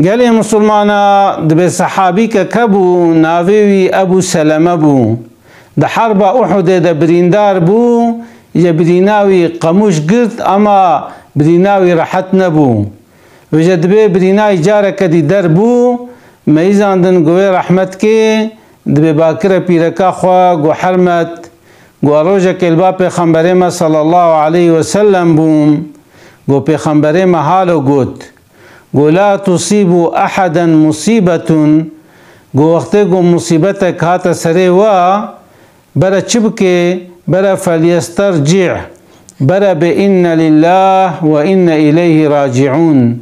گلی مسلمانا دبی صحابی که کبو ناویوی ابو سلمه بو ده حرب احد ده بریندار بو یا بریناوی قموش گرد اما بریناوی راحت نبو و جدبی بریناوی جاره کدی در بو میزاندن گوی رحمت که دبی باکر پیرکا خواه گو حرمت گو روژه کلبا پیغمبر ما صلی الله علیه وسلم بوم گو پیغمبر ما حالو گوت گو لا تصیبو احدا مصیبتون گو وقتی گو مصیبتک هات سره و برا چبکه برا فلیسترجع برا بإن لله و إن إليه راجعون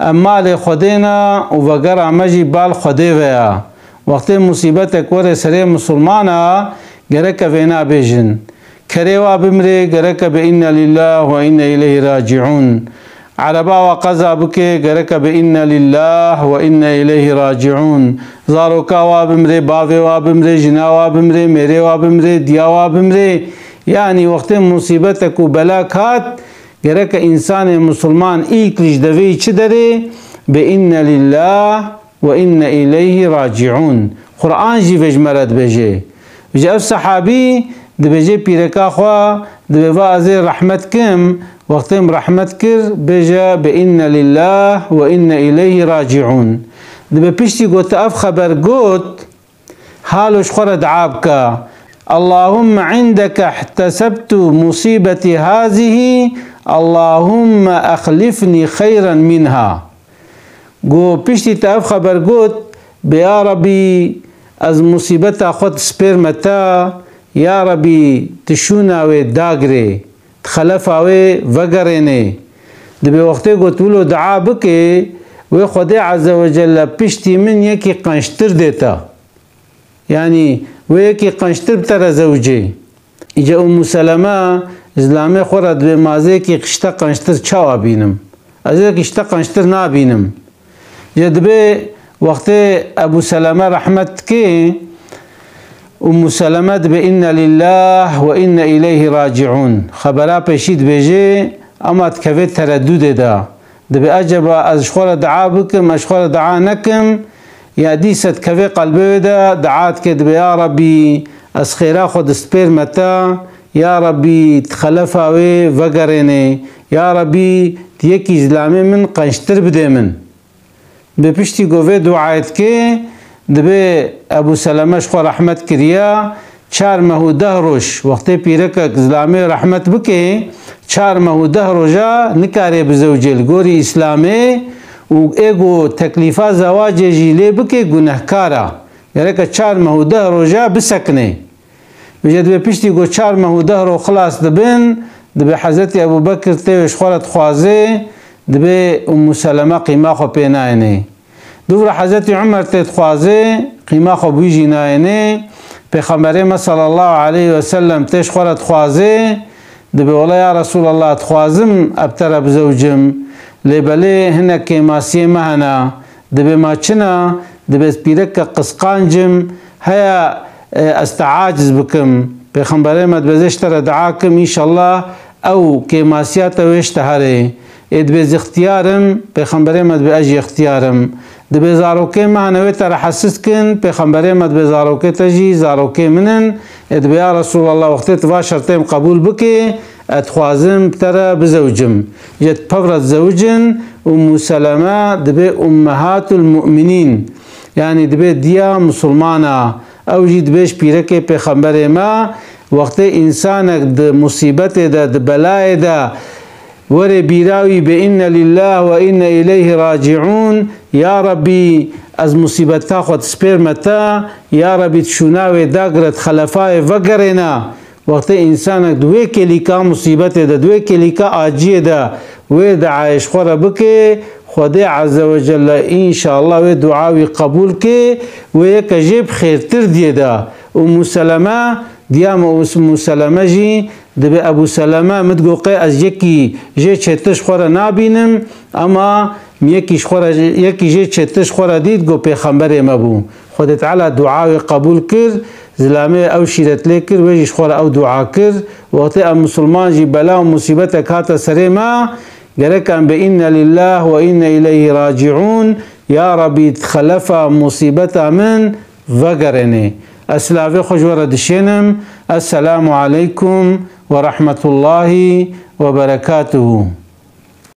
امال خودینا و وگر مجی بال خودی ویا وقتی مصیبتک ور سره مسلمانا گرک وینا بیجن کریوا بمری گرک بإن لله و إن إليه راجعون عربا وقضا بكي غرك بإن لله وإن إليه راجعون زاروكا وابمري باوي وابمري جنا وابمري ميري وابمري ديا وابمري يعني وقت مصيبتك وبلاك هات غرك إنسان مسلمان إيكلش دوي چدري بإن لله وإن إليه راجعون قرآن جي وجمرد بجي وجي اف صحابي دبجي بيركا خوا دبي وازي رحمت كم وقتهم رحمت كر بجا بإن لله وإن إليه راجعون دبي بيشتي قوت أف خبر قوت حالوش خورد عابكا اللهم عندك احتسبت مصيبتي هذه اللهم أخلفني خيرا منها قو بيشتي تأف خبر قوت بيا ربي از مصيبتا خود سبرمتا يا ربي تشونا وداغري خلفاوي وگرنه دبی وقتی گوتولو دعا بکه و خدا عز وجل پشتی من یکی قنشتر دیتا یعنی و یکی قنشتر بتر زوجه ایجا ام سلمه اسلامه خورد به مازه که قشتا قنشتر چاوا بینم از یک قشتا قنشتر نابینم دبی وقتی ابو سلمه رحمت که ام سلمة بإن لله وإن إليه راجعون خبرها بشيد بيجي أما تكفيت تردد دا دبي أجب أشخور دعا بكم أشخور دعا نكم يا ديسة كفي قلبي دا دعات كدب يا ربي أسخيرا خد سبيرمتا يا ربي تخلفا وي وقريني يا ربي تيكي زلامي من قنشتر بدي من بپشتی گوه دعایت که دبی ابو سلمه شخو رحمت کریا 4 ماه 10 روز وقتی پیرک زلامه رحمت بکه 4 ماه 10 روزا نکاره بزوجل گوری اسلامی و ایگو تکلیفا زواج جیلی بکه گناهکارا یعنی که 4 ماه 10 روزا بسکنه بجد به پیشتی گو 4 ماه 10 رو خلاص دبن دبی حضرت ابو بکر تیوش خورت خوازه دبی ام سلمه قیمه خو پیناینه دور حضرت عمر تیت خوازه قیمه خو بیجی ناینه پیغمبر ما صلی الله علیه و سلم تیش خورت خوازه دبی والله یا رسول الله تخوازم ابتر بزوجم لبلی هنک ماسی مهنا دبی ما چنا دبی پیرک قسقانجم هيا استعاجز بكم پیغمبر ما دبزشتر دعاكم ان شاء الله او كماسيات ويشتهري ادبز اختيارم پیغمبر ما دباجي اختيارم دبي زاروكي ما نويتر حسسكن پیغمبر ما دبي زاروكي تجي زاروكي منن ادبي يا رسول الله وقت تباشرتم قبول بكي اتخوازم ترى بزوجم جت بفرد زوجن ام سلمة دبي امهات المؤمنين يعني دبي ديا مسلمانه او جید بیش پیرک پیغمبر ما وقت انسانک د مصیبت د بلای د ور بیراوی بإن لله و إن إليه راجعون یا ربی از مصیبت خود سپرمتا یا ربی تشوناوی داگرت خلفای وگرنا وقت انسانک دوی کلیکا مصیبت د دوی کلیکا آجی د و دعایش خور بکه خدای عز وجل ان شاء الله و دعاوی قبول که و یک جیب خیرتر دیده ام سلمه دیام ام سلمه جی دبی ابو سلمه مدگوقی از یکی جی چتش خوره نابینم اما یکی جی چتش خوره دید گو پیغمبر ما بو خدای تعالی دعاوی قبول کرد زلامه او شیرت لیکر و جیش خوره او دعا کرد وقتی ام مسلمان جی بلا و مصیبت کاتا سره ما گرکن بإن لله و إن إليه راجعون یا ربی تخلفا مصیبتا من وگرنه. اسلاوی خوش وردشینم. السلام علیکم ورحمة الله وبركاته.